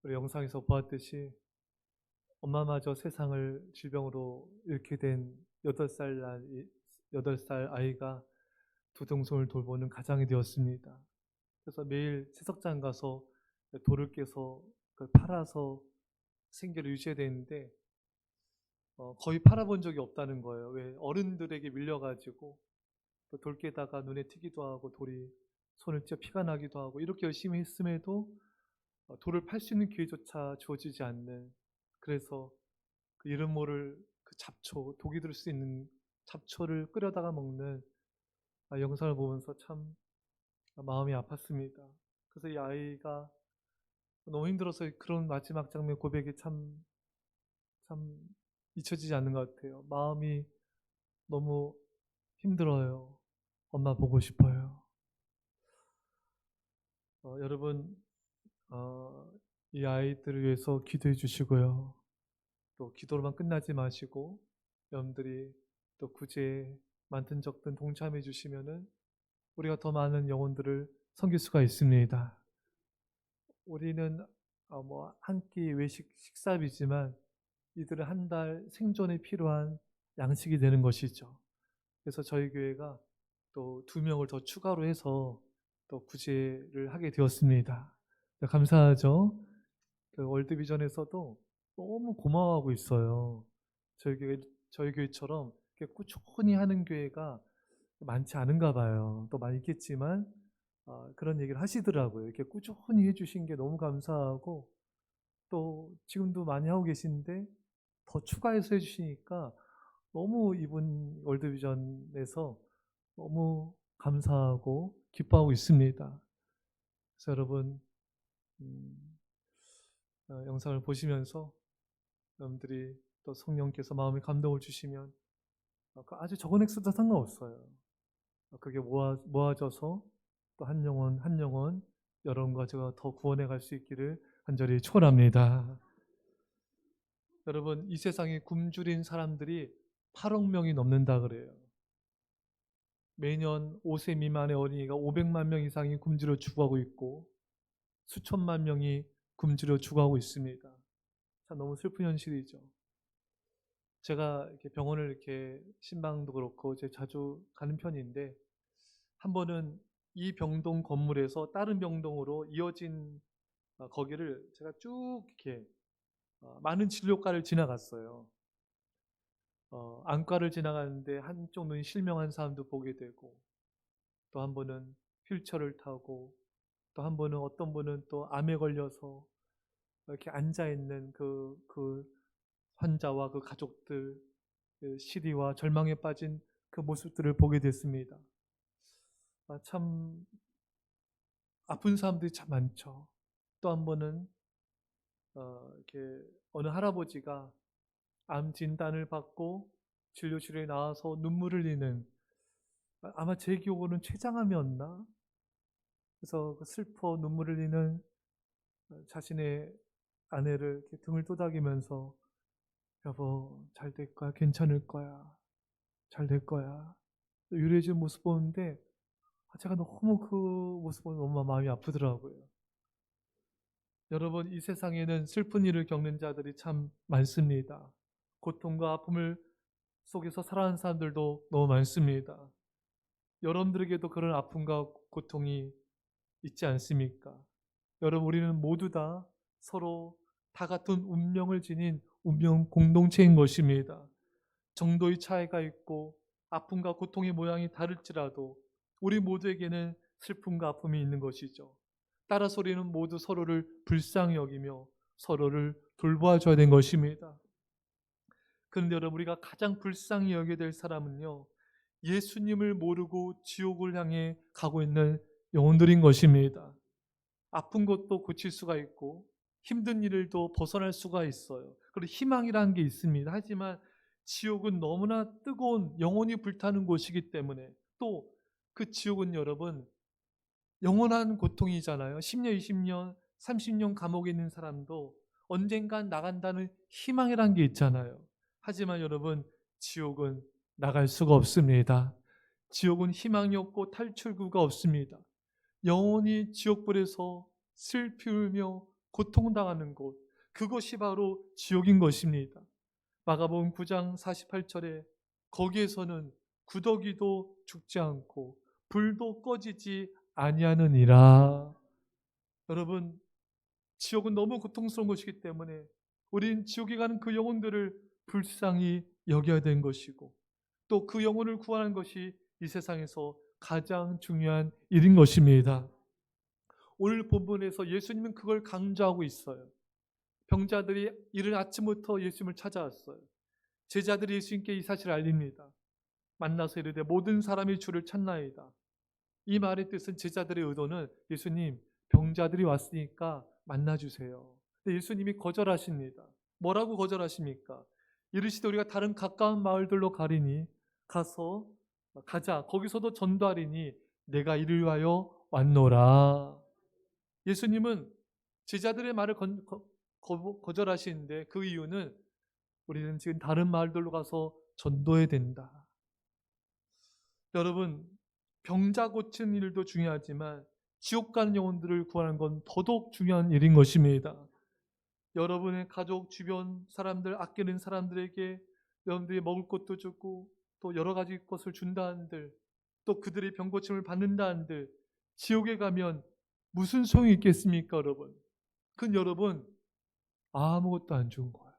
우리 영상에서 보았듯이 엄마마저 세상을 질병으로 잃게 된 8살 아이가 두 동생을 돌보는 가장이 되었습니다. 그래서 매일 채석장 가서 돌을 깨서 그걸 팔아서 생계를 유지해야 되는데 거의 팔아본 적이 없다는 거예요. 왜 어른들에게 밀려가지고 또 돌 깨다가 눈에 튀기도 하고 돌이 손을 찢어 피가 나기도 하고 이렇게 열심히 했음에도 돌을 팔 수 있는 기회조차 주어지지 않는, 그래서 그 이름 모를 그 잡초, 독이 들 수 있는 잡초를 끓여다가 먹는 영상을 보면서 참 마음이 아팠습니다. 그래서 이 아이가 너무 힘들어서 그런 마지막 장면 고백이 참 잊혀지지 않는 것 같아요. 마음이 너무 힘들어요. 엄마 보고 싶어요. 여러분, 어, 이 아이들을 위해서 기도해 주시고요. 또 기도로만 끝나지 마시고 여러분들이 또 구제에 많든 적든 동참해 주시면은 우리가 더 많은 영혼들을 섬길 수가 있습니다. 우리는 뭐 한 끼 외식 식사비지만 이들은 한 달 생존에 필요한 양식이 되는 것이죠. 그래서 저희 교회가 또 2명을 더 추가로 해서 또 구제를 하게 되었습니다. 감사하죠. 그 월드비전에서도 너무 고마워하고 있어요. 저희 교회, 저희 교회처럼 이렇게 꾸준히 하는 교회가 많지 않은가 봐요. 또 많이 있겠지만 그런 얘기를 하시더라고요. 이렇게 꾸준히 해주신 게 너무 감사하고 또 지금도 많이 하고 계신데 더 추가해서 해주시니까 너무 이분 월드비전에서 너무 감사하고 기뻐하고 있습니다. 그래서 여러분 음, 영상을 보시면서 여러분들이 또 성령께서 마음에 감동을 주시면 그 아주 적은 액수도 상관없어요. 그게 모아져서 또 한 영혼 한 영혼 여러분과 제가 더 구원해 갈 수 있기를 간절히 축원합니다. 여러분, 이 세상에 굶주린 사람들이 8억 명이 넘는다 그래요. 매년 5세 미만의 어린이가 500만 명 이상이 굶주려 죽어가고 있고 수천만 명이 굶주려 죽어가고 있습니다. 참 너무 슬픈 현실이죠. 제가 이렇게 병원을 이렇게 신방도 그렇고 제가 자주 가는 편인데 한 번은 이 병동 건물에서 다른 병동으로 이어진 거기를 제가 쭉 이렇게 많은 진료과를 지나갔어요. 안과를 지나가는데 한쪽 눈이 실명한 사람도 보게 되고 또 한 번은 휠체어를 타고 또 한 번은 어떤 분은 또 암에 걸려서 이렇게 앉아 있는 그 환자와 그 가족들 그 시리와 절망에 빠진 그 모습들을 보게 됐습니다. 참 아픈 사람들이 참 많죠. 또 한 번은 이렇게 어느 할아버지가 암 진단을 받고 진료실에 나와서 눈물을 흘리는, 아마 제 기억으로는 췌장암이었나? 그래서 그 슬퍼 눈물 흘리는 자신의 아내를 이렇게 등을 토닥이면서 여보 잘 될 거야, 괜찮을 거야, 잘 될 거야 유래진 모습 보는데 제가 너무 그 모습 보면 너무 마음이 아프더라고요. 여러분, 이 세상에는 슬픈 일을 겪는 자들이 참 많습니다. 고통과 아픔을 속에서 살아가는 사람들도 너무 많습니다. 여러분들에게도 그런 아픔과 고통이 있지 않습니까? 여러분, 우리는 모두 다 서로 다 같은 운명을 지닌 운명 공동체인 것입니다. 정도의 차이가 있고 아픔과 고통의 모양이 다를지라도 우리 모두에게는 슬픔과 아픔이 있는 것이죠. 따라서 우리는 모두 서로를 불쌍히 여기며 서로를 돌보아 줘야 되는 것입니다. 그런데 여러분, 우리가 가장 불쌍히 여겨야 될 사람은요, 예수님을 모르고 지옥을 향해 가고 있는 영혼들인 것입니다. 아픈 것도 고칠 수가 있고 힘든 일을도 벗어날 수가 있어요. 그리고 희망이라는 게 있습니다. 하지만 지옥은 너무나 뜨거운 영혼이 불타는 곳이기 때문에, 또 그 지옥은 여러분 영원한 고통이잖아요. 10년, 20년, 30년 감옥에 있는 사람도 언젠간 나간다는 희망이란 게 있잖아요. 하지만 여러분, 지옥은 나갈 수가 없습니다. 지옥은 희망이 없고 탈출구가 없습니다. 영원히 지옥불에서 슬피 울며 고통당하는 곳, 그것이 바로 지옥인 것입니다. 마가복음 9장 48절에 거기에서는 구더기도 죽지 않고 불도 꺼지지 아니하느니라. 여러분, 지옥은 너무 고통스러운 것이기 때문에 우린 지옥에 가는 그 영혼들을 불쌍히 여겨야 되는 것이고, 또 그 영혼을 구하는 것이 이 세상에서 가장 중요한 일인 것입니다. 오늘 본문에서 예수님은 그걸 강조하고 있어요. 병자들이 이른 아침부터 예수님을 찾아왔어요. 제자들이 예수님께 이 사실을 알립니다. 만나서 이르되 모든 사람이 주를 찾나이다. 이 말의 뜻은, 제자들의 의도는 예수님, 병자들이 왔으니까 만나주세요. 근데 예수님이 거절하십니다. 뭐라고 거절하십니까? 이르시되 우리가 다른 가까운 마을들로 가자. 거기서도 전도하리니 내가 이를 위하여 왔노라. 예수님은 제자들의 말을 거절하시는데 그 이유는 우리는 지금 다른 마을들로 가서 전도해야 된다. 여러분, 병자 고치는 일도 중요하지만 지옥 가는 영혼들을 구하는 건 더더욱 중요한 일인 것입니다. 여러분의 가족, 주변 사람들, 아끼는 사람들에게 여러분들이 먹을 것도 주고 또 여러 가지 것을 준다 한들, 또 그들의 병 고침을 받는다 한들 지옥에 가면 무슨 소용이 있겠습니까, 여러분? 그건 여러분 아무것도 안 준 거예요.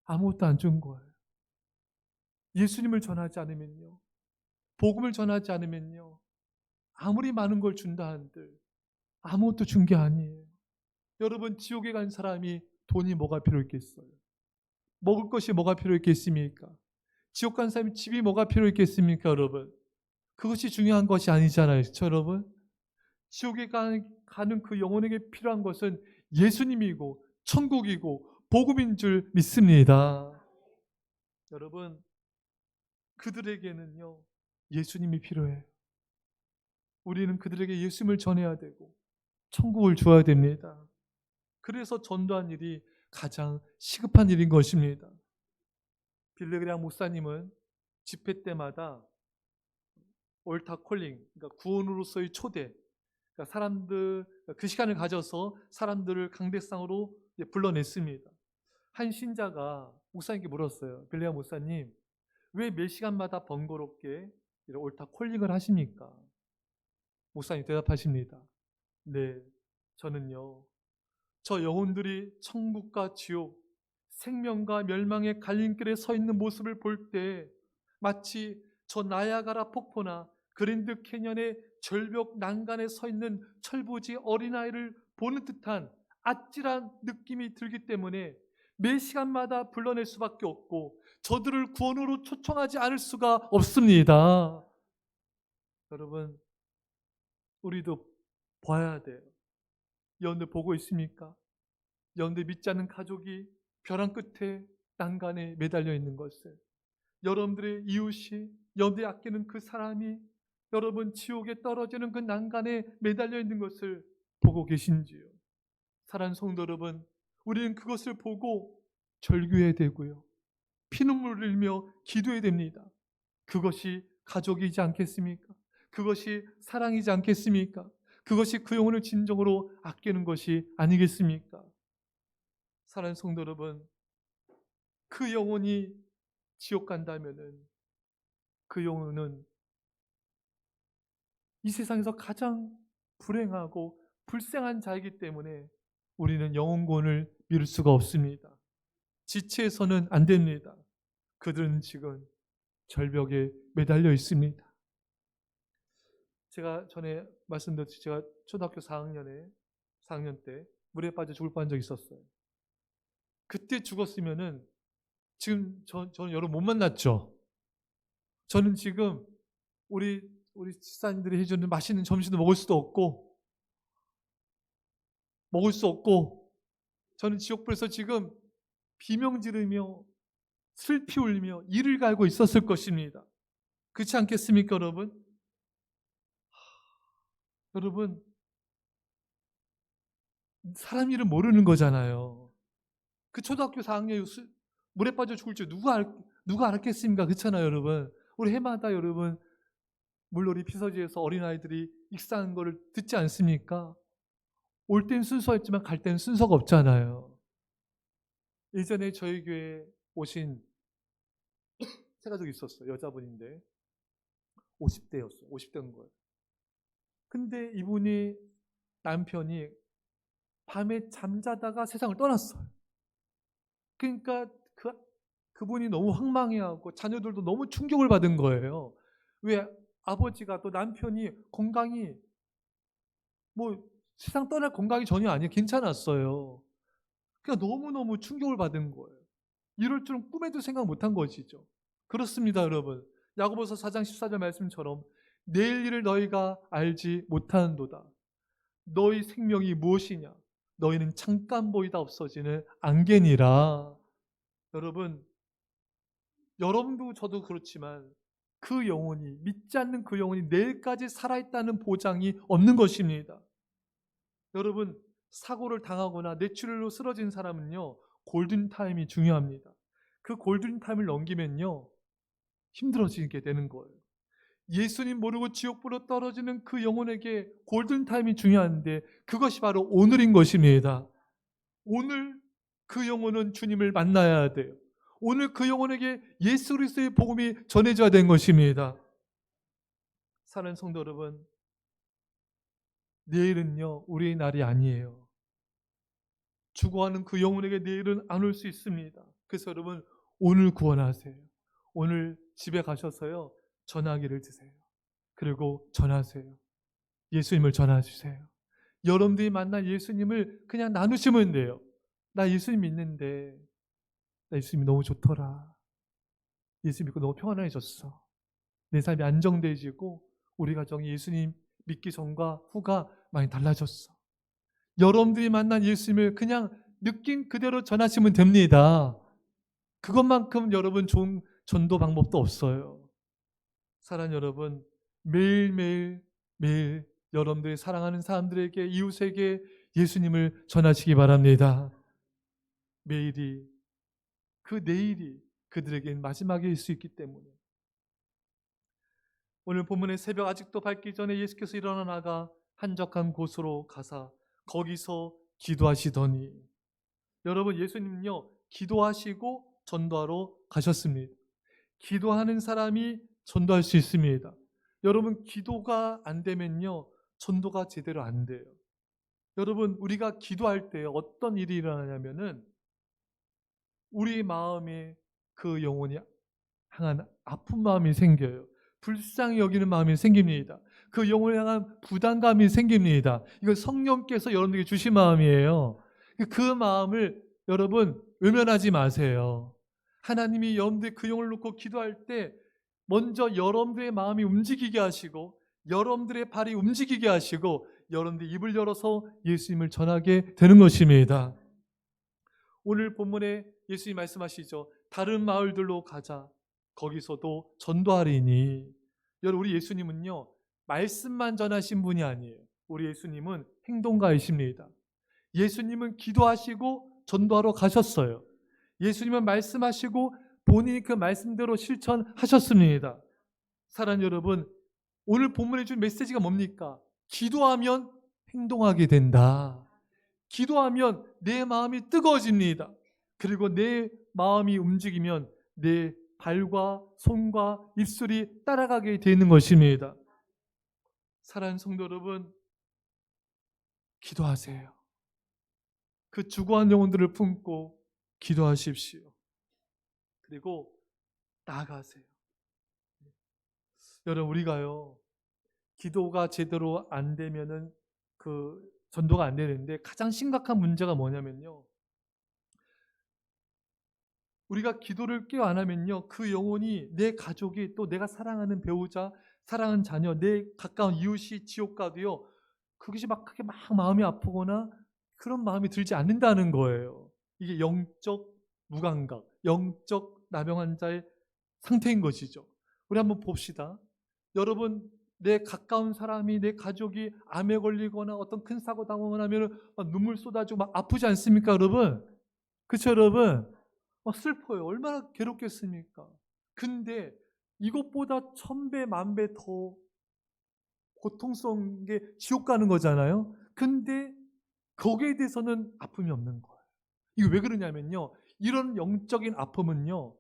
아무것도 안 준 거예요. 예수님을 전하지 않으면요, 복음을 전하지 않으면요, 아무리 많은 걸 준다 한들 아무것도 준 게 아니에요. 여러분, 지옥에 간 사람이 돈이 뭐가 필요했겠어요? 먹을 것이 뭐가 필요했겠습니까? 지옥 간 사람이 집이 뭐가 필요했겠습니까, 여러분? 그것이 중요한 것이 아니잖아요, 그렇죠, 여러분? 지옥에 가는 그 영혼에게 필요한 것은 예수님이고 천국이고 복음인 줄 믿습니다. 여러분, 그들에게는요, 예수님이 필요해요. 우리는 그들에게 예수님을 전해야 되고 천국을 주어야 됩니다. 그래서 전도한 일이 가장 시급한 일인 것입니다. 빌리그레암 목사님은 집회 때마다 올타 콜링, 그러니까 구원으로서의 초대, 그러니까 사람들, 그 시간을 가져서 사람들을 강대상으로 불러냈습니다. 한 신자가 목사님께 물었어요. 빌리그레암 목사님, 왜 몇 시간마다 번거롭게 이런 올타 콜링을 하십니까? 목사님 대답하십니다. 네, 저는요, 저 영혼들이 천국과 지옥, 생명과 멸망의 갈림길에 서 있는 모습을 볼 때 마치 저 나야가라 폭포나 그랜드 캐년의 절벽 난간에 서 있는 철부지 어린아이를 보는 듯한 아찔한 느낌이 들기 때문에 매 시간마다 불러낼 수밖에 없고 저들을 구원으로 초청하지 않을 수가 없습니다. 여러분, 우리도 봐야 돼요. 여러분들 보고 있습니까? 여러분들 믿지 않는 가족이 벼랑 끝에 난간에 매달려 있는 것을, 여러분들의 이웃이, 여러분들이 아끼는 그 사람이 여러분 지옥에 떨어지는 그 난간에 매달려 있는 것을 보고 계신지요? 사랑하는 성도 여러분, 우리는 그것을 보고 절규해야 되고요, 피눈물을 흘리며 기도해야 됩니다. 그것이 가족이지 않겠습니까? 그것이 사랑이지 않겠습니까? 그것이 그 영혼을 진정으로 아끼는 것이 아니겠습니까? 사랑하는 성도 여러분, 그 영혼이 지옥 간다면은 그 영혼은 이 세상에서 가장 불행하고 불쌍한 자이기 때문에 우리는 영혼구원을 미룰 수가 없습니다. 지체해서는 안 됩니다. 그들은 지금 절벽에 매달려 있습니다. 제가 전에 말씀드렸듯이 제가 초등학교 4학년 때 물에 빠져 죽을 뻔한 적이 있었어요. 그때 죽었으면은 지금 저는 여러분 못 만났죠. 저는 지금 우리 집사님들이 해주는 맛있는 점심도 먹을 수도 없고 저는 지옥불에서 지금 비명 지르며 슬피 울리며 이를 갈고 있었을 것입니다. 그렇지 않겠습니까, 여러분? 여러분, 사람 일은 모르는 거잖아요. 그 초등학교 4학년 물에 빠져 죽을 줄 누가 알았겠습니까? 그렇잖아요, 여러분. 우리 해마다 여러분 물놀이 피서지에서 어린아이들이 익사한 거를 듣지 않습니까? 올 땐 순서였지만 갈 때는 순서가 없잖아요. 예전에 저희 교회에 오신 새가족이 있었어요. 여자분인데 50대였어요. 50대인 거예요. 근데 이분이 남편이 밤에 잠자다가 세상을 떠났어요. 그러니까 그분이 너무 황망해하고 자녀들도 너무 충격을 받은 거예요. 왜 아버지가 또 남편이 건강이 뭐 세상 떠날 건강이 전혀 아니에요. 괜찮았어요. 그러니까 너무너무 충격을 받은 거예요. 이럴 줄은 꿈에도 생각 못한 것이죠. 그렇습니다, 여러분. 야고보서 4장 14절 말씀처럼 내일 일을 너희가 알지 못하는도다. 너희 생명이 무엇이냐? 너희는 잠깐 보이다 없어지는 안개니라. 여러분, 여러분도 저도 그렇지만 그 영혼이, 믿지 않는 그 영혼이 내일까지 살아있다는 보장이 없는 것입니다. 여러분, 사고를 당하거나 뇌출혈로 쓰러진 사람은요, 골든타임이 중요합니다. 그 골든타임을 넘기면요, 힘들어지게 되는 거예요. 예수님 모르고 지옥불로 떨어지는 그 영혼에게 골든타임이 중요한데 그것이 바로 오늘인 것입니다. 오늘 그 영혼은 주님을 만나야 돼요. 오늘 그 영혼에게 예수 그리스도의 복음이 전해져야 되는 것입니다. 사랑하는 성도 여러분, 내일은요 우리의 날이 아니에요. 죽어가는 그 영혼에게 내일은 안 올 수 있습니다. 그래서 여러분 오늘 구원하세요. 오늘 집에 가셔서요 전화기를 드세요. 그리고 전하세요. 예수님을 전해주세요. 여러분들이 만난 예수님을 그냥 나누시면 돼요. 나 예수님 믿는데 나 예수님이 너무 좋더라. 예수 믿고 너무 평안해졌어. 내 삶이 안정돼지고 우리 가정이 예수님 믿기 전과 후가 많이 달라졌어. 여러분들이 만난 예수님을 그냥 느낀 그대로 전하시면 됩니다. 그것만큼 여러분 좋은 전도 방법도 없어요. 사랑하는 여러분, 매일 여러분들이 사랑하는 사람들에게, 이웃에게 예수님을 전하시기 바랍니다. 매일이, 그 내일이 그들에겐 마지막일 수 있기 때문에. 오늘 본문의 새벽 아직도 밝기 전에 예수께서 일어나 나가 한적한 곳으로 가사 거기서 기도하시더니, 여러분 예수님은요 기도하시고 전도하러 가셨습니다. 기도하는 사람이 전도할 수 있습니다. 여러분 기도가 안 되면요 전도가 제대로 안 돼요. 여러분 우리가 기도할 때 어떤 일이 일어나냐면은 우리 마음에 그 영혼이 향한 아픈 마음이 생겨요. 불쌍히 여기는 마음이 생깁니다. 그 영혼을 향한 부담감이 생깁니다. 이건 성령께서 여러분에게 주신 마음이에요. 그 마음을 여러분 외면하지 마세요. 하나님이 여러분들 그 영혼을 놓고 기도할 때 먼저 여러분들의 마음이 움직이게 하시고 여러분들의 발이 움직이게 하시고 여러분들 입을 열어서 예수님을 전하게 되는 것입니다. 오늘 본문에 예수님이 말씀하시죠. 다른 마을들로 가자. 거기서도 전도하리니. 여러분 우리 예수님은요. 말씀만 전하신 분이 아니에요. 우리 예수님은 행동가이십니다. 예수님은 기도하시고 전도하러 가셨어요. 예수님은 말씀하시고 본인이 그 말씀대로 실천하셨습니다. 사랑하는 여러분, 오늘 본문에 준 메시지가 뭡니까? 기도하면 행동하게 된다. 기도하면 내 마음이 뜨거워집니다. 그리고 내 마음이 움직이면 내 발과 손과 입술이 따라가게 되는 것입니다. 사랑하는 성도 여러분, 기도하세요. 그 죽어간 영혼들을 품고 기도하십시오. 그리고 나아가세요. 여러분 우리가요 기도가 제대로 안 되면은 그 전도가 안 되는데 가장 심각한 문제가 뭐냐면요. 우리가 기도를 깨어 안 하면요. 그 영혼이 내 가족이 또 내가 사랑하는 배우자, 사랑하는 자녀, 내 가까운 이웃이 지옥 가도요. 그것이 막 크게 막 마음이 아프거나 그런 마음이 들지 않는다는 거예요. 이게 영적 무감각, 영적 나병 환자의 상태인 것이죠. 우리 한번 봅시다. 여러분 내 가까운 사람이 내 가족이 암에 걸리거나 어떤 큰 사고 당하거나 하면 눈물 쏟아지고 막 아프지 않습니까, 여러분? 그렇죠, 여러분? 슬퍼요. 얼마나 괴롭겠습니까? 근데 이것보다 1000배, 10,000배 더 고통스러운 게 지옥 가는 거잖아요. 근데 거기에 대해서는 아픔이 없는 거예요. 이게 왜 그러냐면요, 이런 영적인 아픔은요,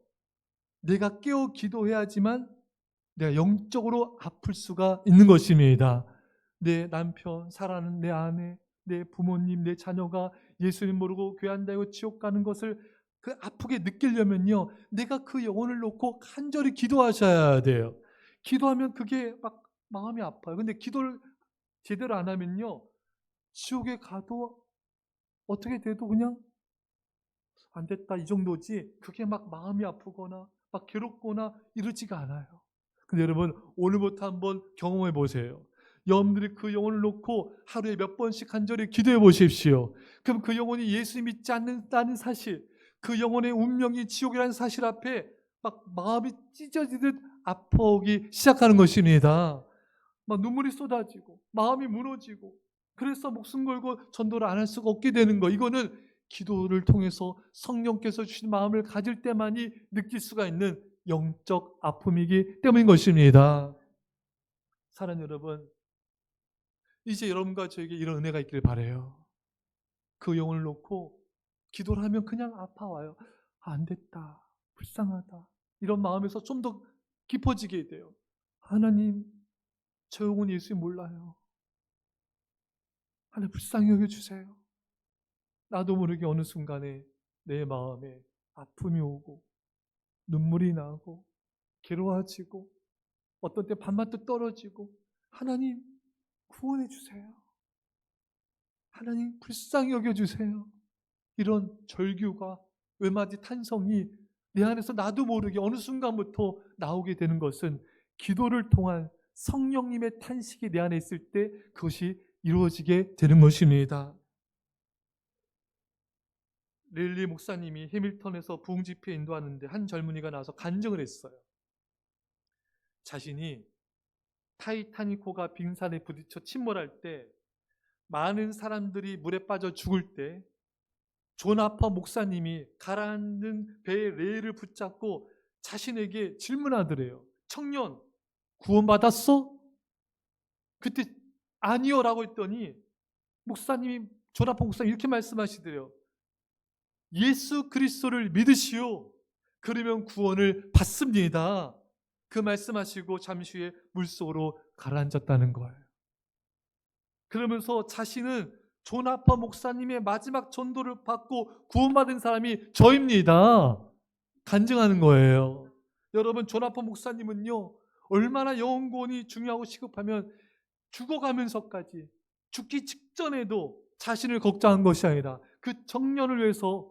내가 깨어 기도해야지만 내가 영적으로 아플 수가 있는 것입니다. 내 남편, 사랑하는 내 아내, 내 부모님, 내 자녀가 예수님 모르고 교회 안 다니고 지옥 가는 것을 그 아프게 느끼려면요, 내가 그 영혼을 놓고 간절히 기도하셔야 돼요. 기도하면 그게 막 마음이 아파요. 근데 기도를 제대로 안 하면요, 지옥에 가도 어떻게 돼도 그냥 안 됐다 이 정도지, 그게 막 마음이 아프거나 막 괴롭거나 이러지가 않아요. 근데 여러분, 오늘부터 한번 경험해 보세요. 여러분들이 그 영혼을 놓고 하루에 몇 번씩 간절히 기도해 보십시오. 그럼 그 영혼이 예수 믿지 않는다는 사실, 그 영혼의 운명이 지옥이라는 사실 앞에 막 마음이 찢어지듯 아파오기 시작하는 것입니다. 막 눈물이 쏟아지고 마음이 무너지고, 그래서 목숨 걸고 전도를 안 할 수가 없게 되는 거, 이거는 기도를 통해서 성령께서 주신 마음을 가질 때만이 느낄 수가 있는 영적 아픔이기 때문인 것입니다. 사랑하는 여러분, 이제 여러분과 저에게 이런 은혜가 있길 바라요. 그 영혼을 놓고 기도를 하면 그냥 아파와요. 안 됐다, 불쌍하다, 이런 마음에서 좀 더 깊어지게 돼요. 하나님, 저 영혼 예수님 몰라요. 하나님 불쌍히 여겨주세요. 나도 모르게 어느 순간에 내 마음에 아픔이 오고 눈물이 나고 괴로워지고 어떤 때 밥맛도 떨어지고, 하나님 구원해 주세요. 하나님 불쌍히 여겨주세요. 이런 절규가, 외마디 탄성이 내 안에서 나도 모르게 어느 순간부터 나오게 되는 것은 기도를 통한 성령님의 탄식이 내 안에 있을 때 그것이 이루어지게 되는 것입니다. 릴리 목사님이 해밀턴에서 부흥 집회 인도하는데 한 젊은이가 나와서 간증을 했어요. 자신이 타이타닉호가 빙산에 부딪혀 침몰할 때, 많은 사람들이 물에 빠져 죽을 때 존 아퍼 목사님이 가라앉는 배의 레일을 붙잡고 자신에게 질문하더래요. 청년, 구원받았어? 그때 아니요 라고 했더니 목사님이, 존 아퍼 목사님이 이렇게 말씀하시더래요. 예수 그리스도를 믿으시오. 그러면 구원을 받습니다. 그 말씀하시고 잠시 후에 물속으로 가라앉았다는 거예요. 그러면서 자신은 존 아퍼 목사님의 마지막 전도를 받고 구원받은 사람이 저입니다. 간증하는 거예요. 여러분, 존 아퍼 목사님은요, 얼마나 영혼 구원이 중요하고 시급하면 죽어가면서까지, 죽기 직전에도 자신을 걱정한 것이 아니라 그 청년을 위해서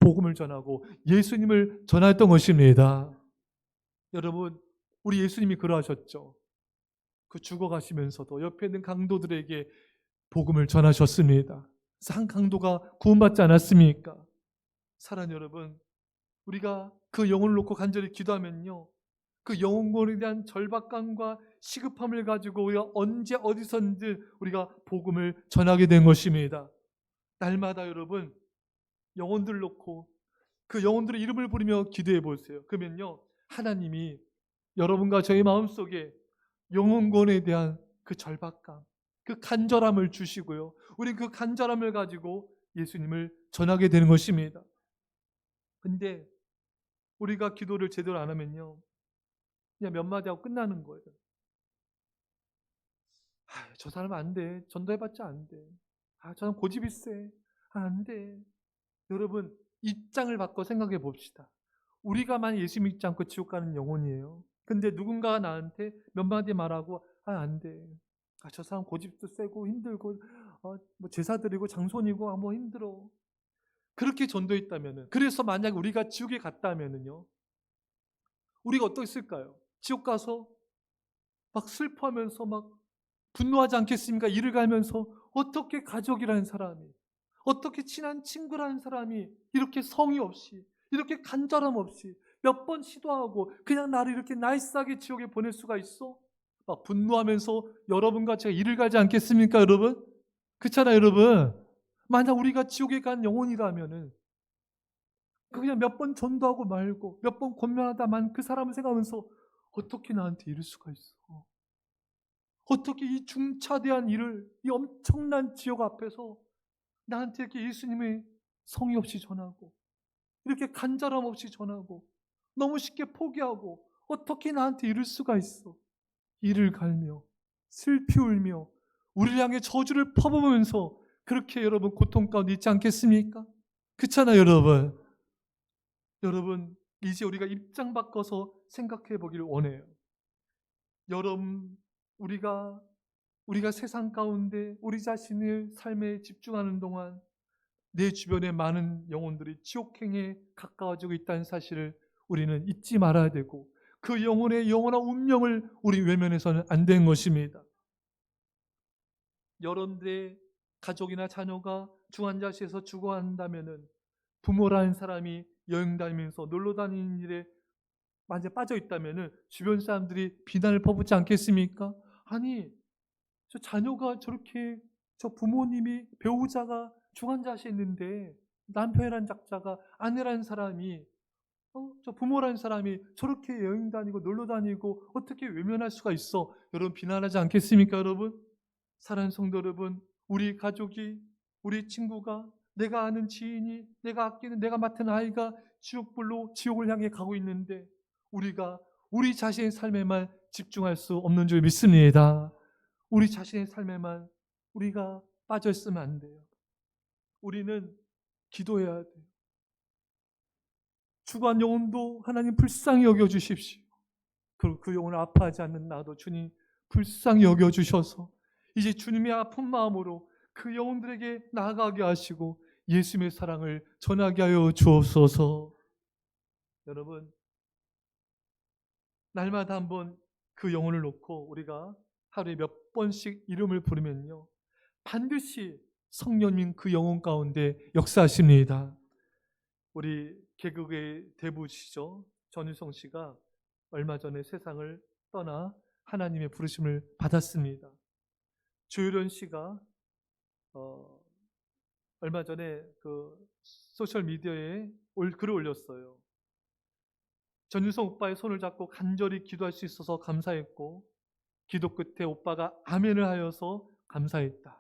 복음을 전하고 예수님을 전했던 것입니다. 여러분, 우리 예수님이 그러하셨죠. 그 죽어가시면서도 옆에 있는 강도들에게 복음을 전하셨습니다. 그래서 한 강도가 구원받지 않았습니까? 사랑하는 여러분, 우리가 그 영혼을 놓고 간절히 기도하면요, 그 영혼에 대한 절박감과 시급함을 가지고 우리가 언제 어디선지 우리가 복음을 전하게 된 것입니다. 날마다 여러분, 영혼들을 놓고 그 영혼들의 이름을 부르며 기도해 보세요. 그러면요, 하나님이 여러분과 저의 마음속에 영혼권에 대한 그 절박감, 그 간절함을 주시고요, 우리 그 간절함을 가지고 예수님을 전하게 되는 것입니다. 근데 우리가 기도를 제대로 안 하면요, 그냥 몇 마디 하고 끝나는 거예요. 저 사람 안 돼, 전도해봤자 안 돼, 저 사람 고집이 세, 안 돼. 여러분, 입장을 바꿔 생각해 봅시다. 우리가 만약 예수 믿지 않고 지옥 가는 영혼이에요. 근데 누군가가 나한테 몇 마디 말하고 안 돼, 저 사람 고집도 세고 힘들고 뭐 제사 드리고 장손이고 뭐 힘들어, 그렇게 전도했다면은, 그래서 만약 우리가 지옥에 갔다면은요, 우리가 어떻겠을까요? 지옥 가서 막 슬퍼하면서 막 분노하지 않겠습니까? 이를 갈면서 어떻게 가족이라는 사람이, 어떻게 친한 친구라는 사람이 이렇게 성의 없이, 이렇게 간절함 없이 몇 번 시도하고 그냥 나를 이렇게 나이스하게 지옥에 보낼 수가 있어? 막 분노하면서 여러분과 제가 이를 갈지 않겠습니까, 여러분? 그렇잖아요, 여러분. 만약 우리가 지옥에 간 영혼이라면은 그냥 몇 번 전도하고 말고 몇 번 권면하다만 그 사람을 생각하면서 어떻게 나한테 이럴 수가 있어? 어떻게 이 중차대한 일을, 이 엄청난 지옥 앞에서 나한테 이렇게 예수님의 성의 없이 전하고 이렇게 간절함 없이 전하고 너무 쉽게 포기하고 어떻게 나한테 이럴 수가 있어. 이를 갈며 슬피 울며 우리를 향해 저주를 퍼부으면서 그렇게 여러분 고통 가운데 있지 않겠습니까? 그렇잖아요, 여러분. 여러분, 이제 우리가 입장 바꿔서 생각해 보기를 원해요. 여러분, 우리가 세상 가운데 우리 자신의 삶에 집중하는 동안 내 주변에 많은 영혼들이 지옥행에 가까워지고 있다는 사실을 우리는 잊지 말아야 되고 그 영혼의 영원한 운명을 우리 외면해서는 안 되는 것입니다. 여러분들의 가족이나 자녀가 중환자실에서 죽어간다면은 부모라는 사람이 여행 다니면서 놀러 다니는 일에 완전히 빠져 있다면은 주변 사람들이 비난을 퍼붓지 않겠습니까? 아니, 저 자녀가 저렇게 저 부모님이 배우자가 중환자실에 있는데 남편이라는 작자가 아내라는 사람이 저 부모라는 사람이 저렇게 여행 다니고 놀러 다니고 어떻게 외면할 수가 있어? 여러분 비난하지 않겠습니까, 여러분? 사랑하는 성도 여러분, 우리 가족이, 우리 친구가, 내가 아는 지인이, 내가 아끼는 내가 맡은 아이가 지옥불로 지옥을 향해 가고 있는데 우리가 우리 자신의 삶에만 집중할 수 없는 줄 믿습니다. 우리 자신의 삶에만 우리가 빠져 있으면 안 돼요. 우리는 기도해야 돼요. 죽어간 영혼도 하나님 불쌍히 여겨주십시오. 그 영혼을 아파하지 않는 나도 주님 불쌍히 여겨주셔서 이제 주님의 아픈 마음으로 그 영혼들에게 나아가게 하시고 예수님의 사랑을 전하게 하여 주옵소서. 여러분, 날마다 한번 그 영혼을 놓고 우리가 하루에 몇 번씩 이름을 부르면요, 반드시 성령님 그 영혼 가운데 역사하십니다. 우리 개그의 대부시죠, 전유성 씨가 얼마 전에 세상을 떠나 하나님의 부르심을 받았습니다. 조유련 씨가 얼마 전에 그 소셜 미디어에 글을 올렸어요. 전유성 오빠의 손을 잡고 간절히 기도할 수 있어서 감사했고 기도 끝에 오빠가 아멘을 하여서 감사했다.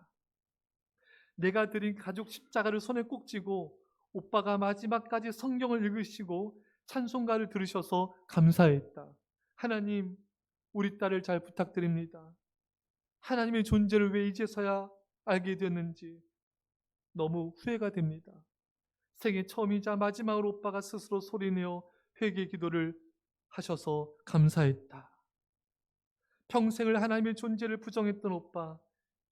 내가 드린 가죽 십자가를 손에 꼭 쥐고 오빠가 마지막까지 성경을 읽으시고 찬송가를 들으셔서 감사했다. 하나님, 우리 딸을 잘 부탁드립니다. 하나님의 존재를 왜 이제서야 알게 되었는지 너무 후회가 됩니다. 생애 처음이자 마지막으로 오빠가 스스로 소리내어 회개 기도를 하셔서 감사했다. 평생을 하나님의 존재를 부정했던 오빠,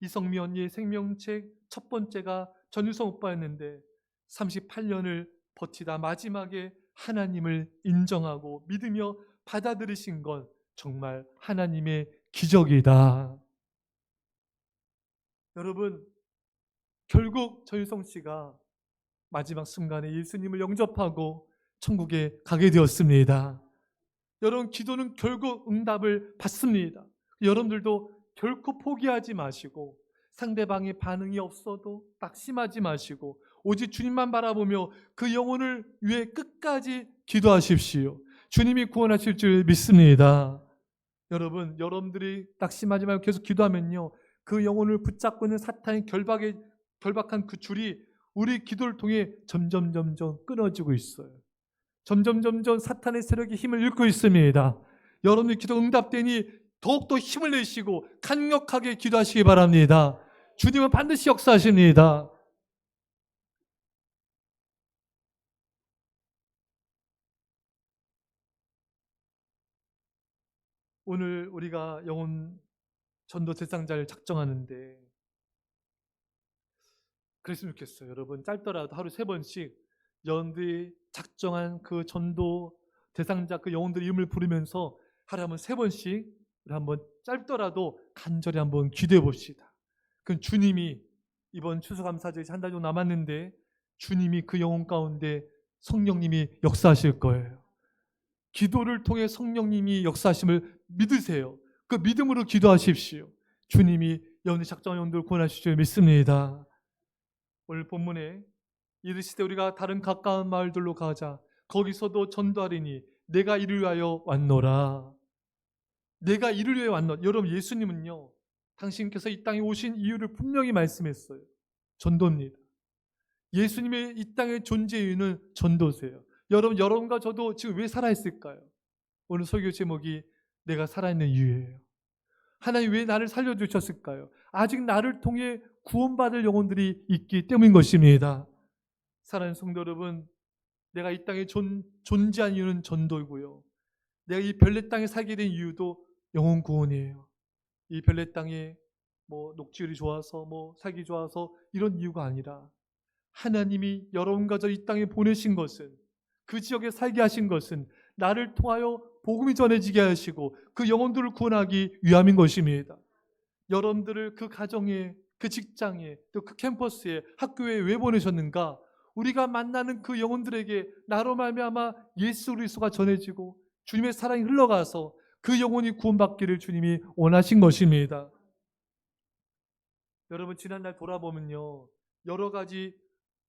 이성미 언니의 생명책 첫 번째가 전유성 오빠였는데 38년을 버티다 마지막에 하나님을 인정하고 믿으며 받아들이신 건 정말 하나님의 기적이다. 여러분, 결국 전유성 씨가 마지막 순간에 예수님을 영접하고 천국에 가게 되었습니다. 여러분, 기도는 결국 응답을 받습니다. 여러분들도 결코 포기하지 마시고 상대방의 반응이 없어도 낙심하지 마시고 오직 주님만 바라보며 그 영혼을 위해 끝까지 기도하십시오. 주님이 구원하실 줄 믿습니다. 여러분, 여러분들이 낙심하지 말고 계속 기도하면요, 그 영혼을 붙잡고 있는 사탄의 결박한 그 줄이 우리 기도를 통해 점점 끊어지고 있어요. 점점 사탄의 세력이 힘을 잃고 있습니다. 여러분의 기도 응답되니 더욱더 힘을 내시고 강력하게 기도하시기 바랍니다. 주님은 반드시 역사하십니다. 오늘 우리가 영혼 전도 대상자를 작정하는데 그랬으면 좋겠어요. 여러분, 짧더라도 하루 3번씩 여러분들이 작정한 그 전도 대상자 그 영혼들의 이름을 부르면서 하루에 한번 3번씩 한번 짧더라도 간절히 한번 기도해 봅시다. 그럼 주님이 이번 추수감사절이 한 달 정도 남았는데 주님이 그 영혼 가운데 성령님이 역사하실 거예요. 기도를 통해 성령님이 역사하심을 믿으세요. 그 믿음으로 기도하십시오. 주님이 여러분의 작정한 영혼들을 구원하실 줄 믿습니다. 오늘 본문에 이르시되 우리가 다른 가까운 마을들로 가자. 거기서도 전도하리니 내가 이를 위하여 왔노라. 내가 이를 위해 왔노라. 여러분, 예수님은요, 당신께서 이 땅에 오신 이유를 분명히 말씀했어요. 전도입니다. 예수님의 이 땅의 존재 이유는 전도세요. 여러분과 저도 지금 왜 살아있을까요? 오늘 설교 제목이 내가 살아있는 이유예요. 하나님 왜 나를 살려주셨을까요? 아직 나를 통해 구원받을 영혼들이 있기 때문인 것입니다. 사랑하는 성도 여러분, 내가 이 땅에 존재한 이유는 전도이고요. 내가 이 별내 땅에 살게 된 이유도 영혼 구원이에요. 이 별내 땅에 뭐 녹지율이 좋아서 뭐 살기 좋아서 이런 이유가 아니라 하나님이 여러분과 저 이 땅에 보내신 것은, 그 지역에 살게 하신 것은 나를 통하여 복음이 전해지게 하시고 그 영혼들을 구원하기 위함인 것입니다. 여러분들을 그 가정에, 그 직장에, 또 그 캠퍼스에, 학교에 왜 보내셨는가? 우리가 만나는 그 영혼들에게 나로 말미암아 예수 그리스도가 전해지고 주님의 사랑이 흘러가서 그 영혼이 구원받기를 주님이 원하신 것입니다. 여러분, 지난날 돌아보면요, 여러 가지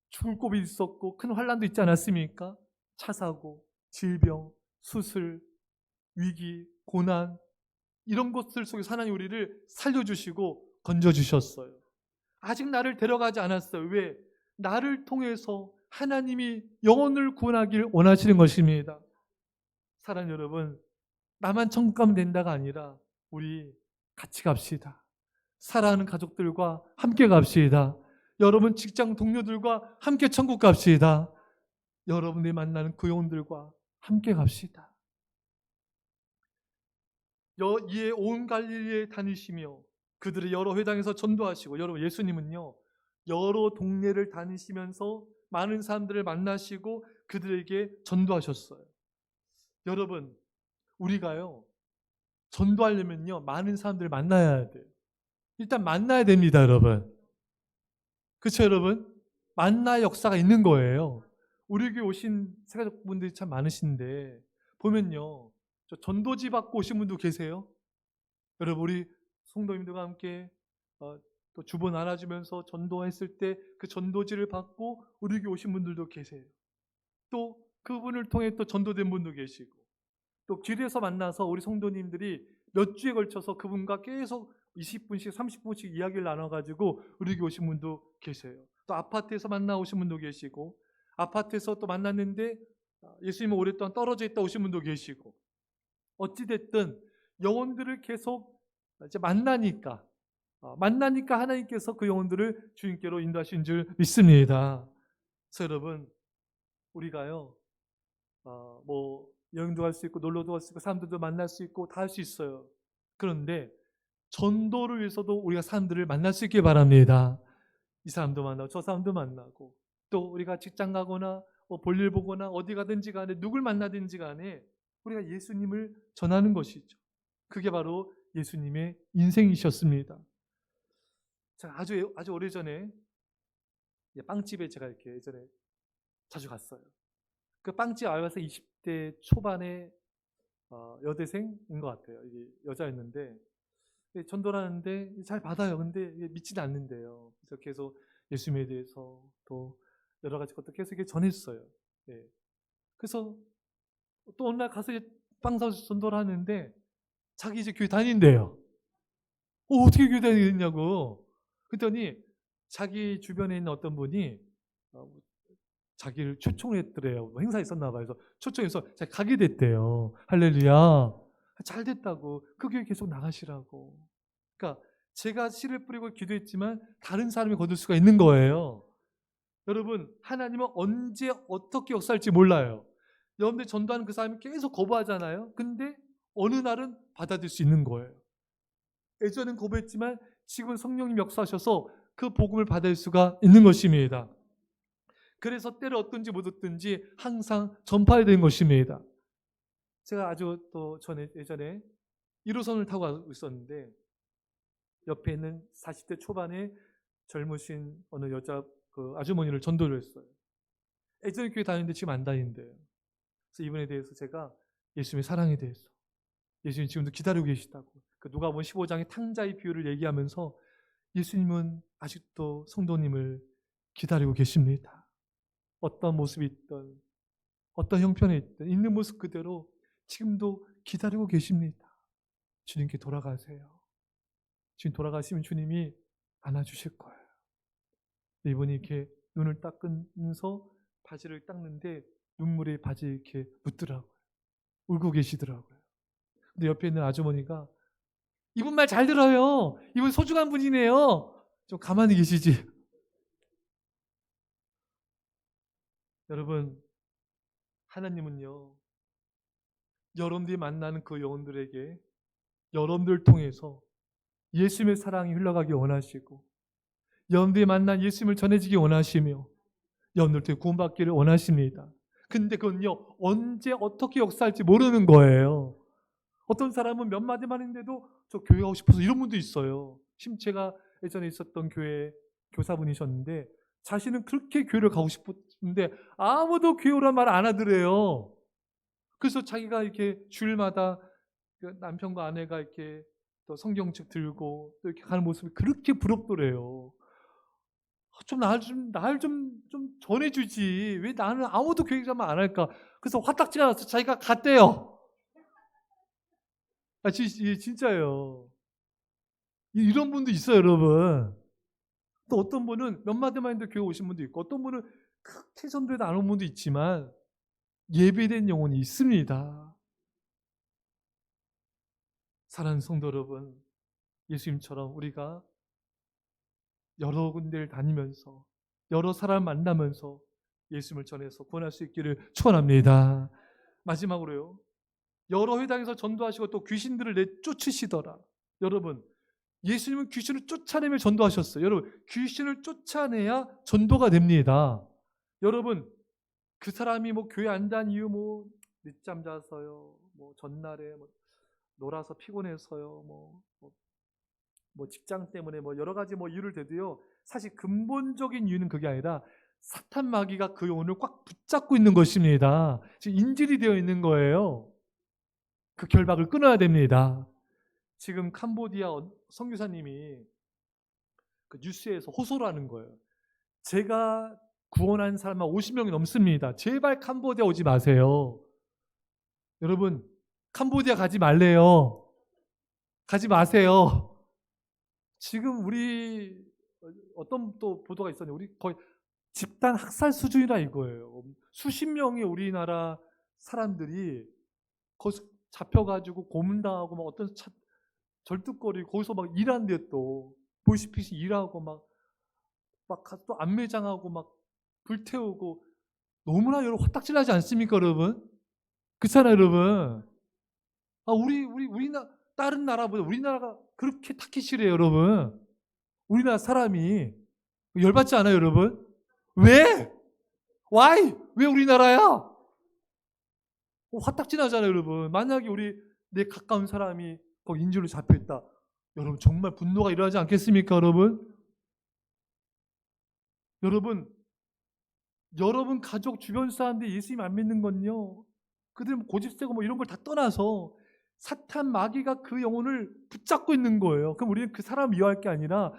죽을 고비 있었고 큰 환난도 있지 않았습니까? 차 사고, 질병, 수술, 위기, 고난, 이런 것들 속에서 하나님 우리를 살려주시고 건져주셨어요. 아직 나를 데려가지 않았어요. 왜? 나를 통해서 하나님이 영혼을 구원하기를 원하시는 것입니다. 사랑하는 여러분, 나만 천국 가면 된다가 아니라 우리 같이 갑시다. 사랑하는 가족들과 함께 갑시다. 여러분 직장 동료들과 함께 천국 갑시다. 여러분이 만나는 그 영혼들과 함께 갑시다. 이에 온 갈릴리에 다니시며 그들의 여러 회당에서 전도하시고, 여러분 예수님은요 여러 동네를 다니시면서 많은 사람들을 만나시고 그들에게 전도하셨어요. 여러분, 우리가요 전도하려면요 많은 사람들을 만나야 돼요. 일단 만나야 됩니다, 여러분. 그렇죠, 여러분? 만나의 역사가 있는 거예요. 우리 교회 오신 세가족분들이 참 많으신데 보면요, 저 전도지 받고 오신 분도 계세요. 여러분, 우리 성도님들과 함께 또 주보 나눠주면서 전도했을 때 그 전도지를 받고 우리 교회 오신 분들도 계세요. 또 그분을 통해 또 전도된 분도 계시고, 또 길에서 만나서 우리 성도님들이 몇 주에 걸쳐서 그분과 계속 20분씩 30분씩 이야기를 나눠가지고 우리 교회 오신 분도 계세요. 또 아파트에서 만나 오신 분도 계시고, 아파트에서 또 만났는데 예수님은 오랫동안 떨어져 있다 오신 분도 계시고, 어찌됐든 영혼들을 계속 이제 만나니까 하나님께서 그 영혼들을 주님께로 인도하신 줄 믿습니다. 그래서 여러분, 우리가요 뭐 여행도 갈 수 있고 놀러도 갈 수 있고 사람들도 만날 수 있고 다 할 수 있어요. 그런데 전도를 위해서도 우리가 사람들을 만날 수 있길 바랍니다. 이 사람도 만나고 저 사람도 만나고, 또 우리가 직장 가거나 뭐 볼일 보거나 어디 가든지 간에 누굴 만나든지 간에 우리가 예수님을 전하는 것이죠. 그게 바로 예수님의 인생이셨습니다. 제가 아주 오래전에 빵집에 제가 이렇게 예전에 자주 갔어요. 그 빵집 알바생 20대 초반의 여대생인 것 같아요. 이게 여자였는데 전도를 하는데 잘 받아요. 근데 믿지는 않는데요. 그래서 계속 예수님에 대해서 또 여러 가지 것도 계속 이렇게 전했어요. 예. 그래서 또 어느 날 가서 빵 사서 전도를 하는데 자기 이제 교회 다닌대요. 어떻게 교회 다니냐고. 그랬더니 자기 주변에 있는 어떤 분이 자기를 초청했더래요. 뭐 행사 있었나 봐요. 그래서 초청해서 자기 가게 됐대요. 할렐루야. 잘 됐다고. 그 교회 계속 나가시라고. 그러니까 제가 씨를 뿌리고 기도했지만 다른 사람이 거둘 수가 있는 거예요. 여러분, 하나님은 언제 어떻게 역사할지 몰라요. 여러분들 전도하는 그 사람이 계속 거부하잖아요. 근데 어느 날은 받아들일 수 있는 거예요. 예전엔 거부했지만 지금은 성령님 역사하셔서 그 복음을 받을 수가 있는 것입니다. 그래서 때를 얻든지 못 얻든지 항상 전파해야 되는 것입니다. 제가 아주 또 예전에 1호선을 타고 있었는데 옆에 있는 40대 초반의 젊으신 어느 여자 그 아주머니를 전도를 했어요. 예전에 교회 다니는데 지금 안 다니는데요. 그래서 이분에 대해서 제가 예수님의 사랑에 대해서, 예수님 지금도 기다리고 계시다고, 그 누가복음 15장의 탕자의 비유를 얘기하면서 예수님은 아직도 성도님을 기다리고 계십니다. 어떤 모습이 있든 어떤 형편에 있든 있는 모습 그대로 지금도 기다리고 계십니다. 주님께 돌아가세요. 지금 돌아가시면 주님이 안아주실 거예요. 이분이 이렇게 눈을 닦으면서 바지를 닦는데 눈물이 바지에 이렇게 묻더라고요. 울고 계시더라고요. 근데 옆에 있는 아주머니가 이분 말 잘 들어요. 이분 소중한 분이네요. 좀 가만히 계시지. 여러분, 하나님은요, 여러분들이 만나는 그 영혼들에게 여러분들을 통해서 예수님의 사랑이 흘러가기 원하시고, 여러분들이 만난 예수님을 전해지기 원하시며, 여러분들한테 구원받기를 원하십니다. 근데 그건요, 언제 어떻게 역사할지 모르는 거예요. 어떤 사람은 몇 마디만 했는데도 저 교회 가고 싶어서 이런 분도 있어요. 제가 예전에 있었던 교회 교사분이셨는데 자신은 그렇게 교회를 가고 싶었는데 아무도 교회 오란 말 안 하더래요. 그래서 자기가 이렇게 주일마다 남편과 아내가 이렇게 또 성경책 들고 또 이렇게 가는 모습이 그렇게 부럽더래요. 날 좀 전해주지. 왜 나는 아무도 교회 가면 안 할까? 그래서 화딱지가 나서 자기가 갔대요. 진짜예요. 이런 분도 있어요, 여러분. 또 어떤 분은 몇 마디만 했는데 교회 오신 분도 있고, 어떤 분은 그렇게 전도해도 안 온 분도 있지만, 예배된 영혼이 있습니다. 사랑하는 성도 여러분, 예수님처럼 우리가 여러 군데를 다니면서, 여러 사람 만나면서 예수님을 전해서 구원할 수 있기를 축원합니다. 마지막으로요, 여러 회당에서 전도하시고 또 귀신들을 내쫓으시더라. 여러분, 예수님은 귀신을 쫓아내며 전도하셨어요. 여러분, 귀신을 쫓아내야 전도가 됩니다. 여러분, 그 사람이 뭐 교회 안 간 이유 뭐 늦잠 자서요, 뭐 전날에 뭐 놀아서 피곤해서요, 뭐 직장 때문에 뭐 여러 가지 뭐 이유를 대도요. 사실 근본적인 이유는 그게 아니라 사탄 마귀가 그 영혼을 꽉 붙잡고 있는 것입니다. 지금 인질이 되어 있는 거예요. 그 결박을 끊어야 됩니다. 지금 캄보디아 선교사님이 그 뉴스에서 호소를 하는 거예요. 제가 구원한 사람만 50명이 넘습니다. 제발 캄보디아 오지 마세요. 여러분, 캄보디아 가지 말래요. 가지 마세요. 지금 우리 어떤 또 보도가 있었는데 우리 거의 집단 학살 수준이라 이거예요. 수십 명의 우리나라 사람들이 거기서 잡혀가지고 고문당하고 막 어떤 절뚝거리 거기서 막 일하는데 또 보이스피싱 일하고 막 또 안매장하고 막 불태우고 너무나 여러분 화딱지나지 않습니까, 여러분? 그렇잖아요, 여러분. 우리나라 다른 나라보다 우리나라가 그렇게 타기 싫어요, 여러분. 우리나라 사람이 열받지 않아요, 여러분? 왜? Why? 왜 우리나라야? 화딱지 나잖아요, 여러분. 만약에 내 가까운 사람이 거기 인질로 잡혀있다. 여러분, 정말 분노가 일어나지 않겠습니까, 여러분? 여러분 가족 주변 사람들이 예수님 안 믿는 건요. 그들은 고집세고 뭐 이런 걸 다 떠나서 사탄 마귀가 그 영혼을 붙잡고 있는 거예요. 그럼 우리는 그 사람 미워할 게 아니라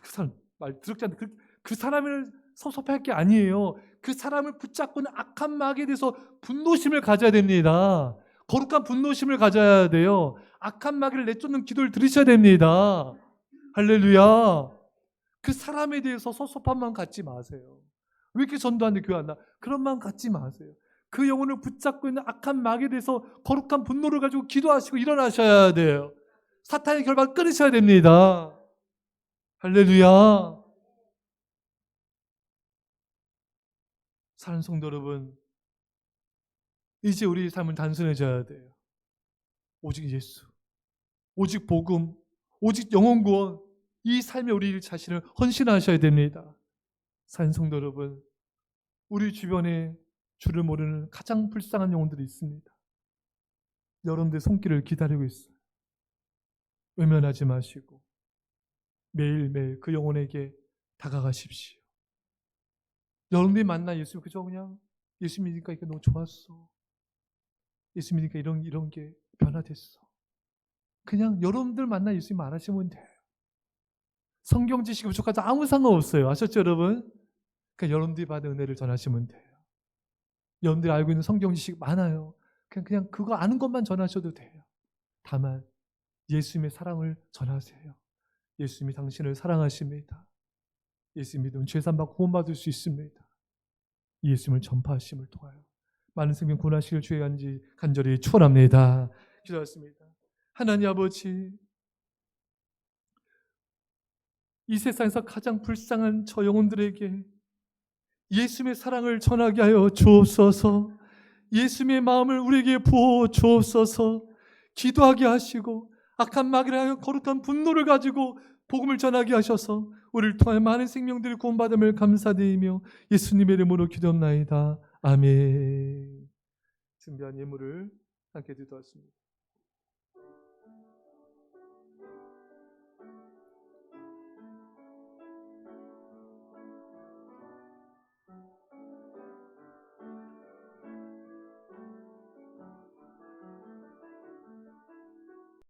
그 사람 말 더럽지 않다. 그 사람을 섭섭할 게 아니에요. 그 사람을 붙잡고 있는 악한 마귀에 대해서 분노심을 가져야 됩니다. 거룩한 분노심을 가져야 돼요. 악한 마귀를 내쫓는 기도를 들으셔야 됩니다. 할렐루야. 그 사람에 대해서 섭섭한 마음 갖지 마세요. 왜 이렇게 전도하는데 교회 안 나? 그런 마음 갖지 마세요. 그 영혼을 붙잡고 있는 악한 마귀에 대해서 거룩한 분노를 가지고 기도하시고 일어나셔야 돼요. 사탄의 결박을 끊으셔야 됩니다. 할렐루야. 사랑하는 성도 여러분, 이제 우리 삶은 단순해져야 돼요. 오직 예수, 오직 복음, 오직 영혼 구원, 이 삶에 우리 자신을 헌신하셔야 됩니다. 사랑하는 성도 여러분, 우리 주변에 주를 모르는 가장 불쌍한 영혼들이 있습니다. 여러분들의 손길을 기다리고 있어요. 외면하지 마시고 매일매일 그 영혼에게 다가가십시오. 여러분들이 만난 예수 그저 그냥 예수 믿으니까 이게 너무 좋았어. 예수 믿으니까 이런 게 변화됐어. 그냥 여러분들 만난 예수님 안 하시면 돼요. 성경 지식이 부족하지 아무 상관없어요. 아셨죠, 여러분? 그러니까 여러분들이 받은 은혜를 전하시면 돼요. 여러분들이 알고 있는 성경 지식 많아요. 그냥 그거 아는 것만 전하셔도 돼요. 다만 예수님의 사랑을 전하세요. 예수님이 당신을 사랑하십니다. 예수 믿으면 죄산받고 구원받을 수 있습니다. 예수님을 전파하심을 통하여 많은 생명 구원하시길 주의 간절히 축원합니다. 기도하겠습니다. 하나님 아버지, 이 세상에서 가장 불쌍한 저 영혼들에게 예수님의 사랑을 전하게 하여 주옵소서. 예수님의 마음을 우리에게 부어 주옵소서. 기도하게 하시고 악한 마귀를 향해 거룩한 분노를 가지고 복음을 전하게 하셔서 우리를 통하여 많은 생명들이 구원받음을 감사드리며 예수님의 이름으로 기도합나이다. 아멘. 준비한 예물을 함께 드리도록 하겠습니다.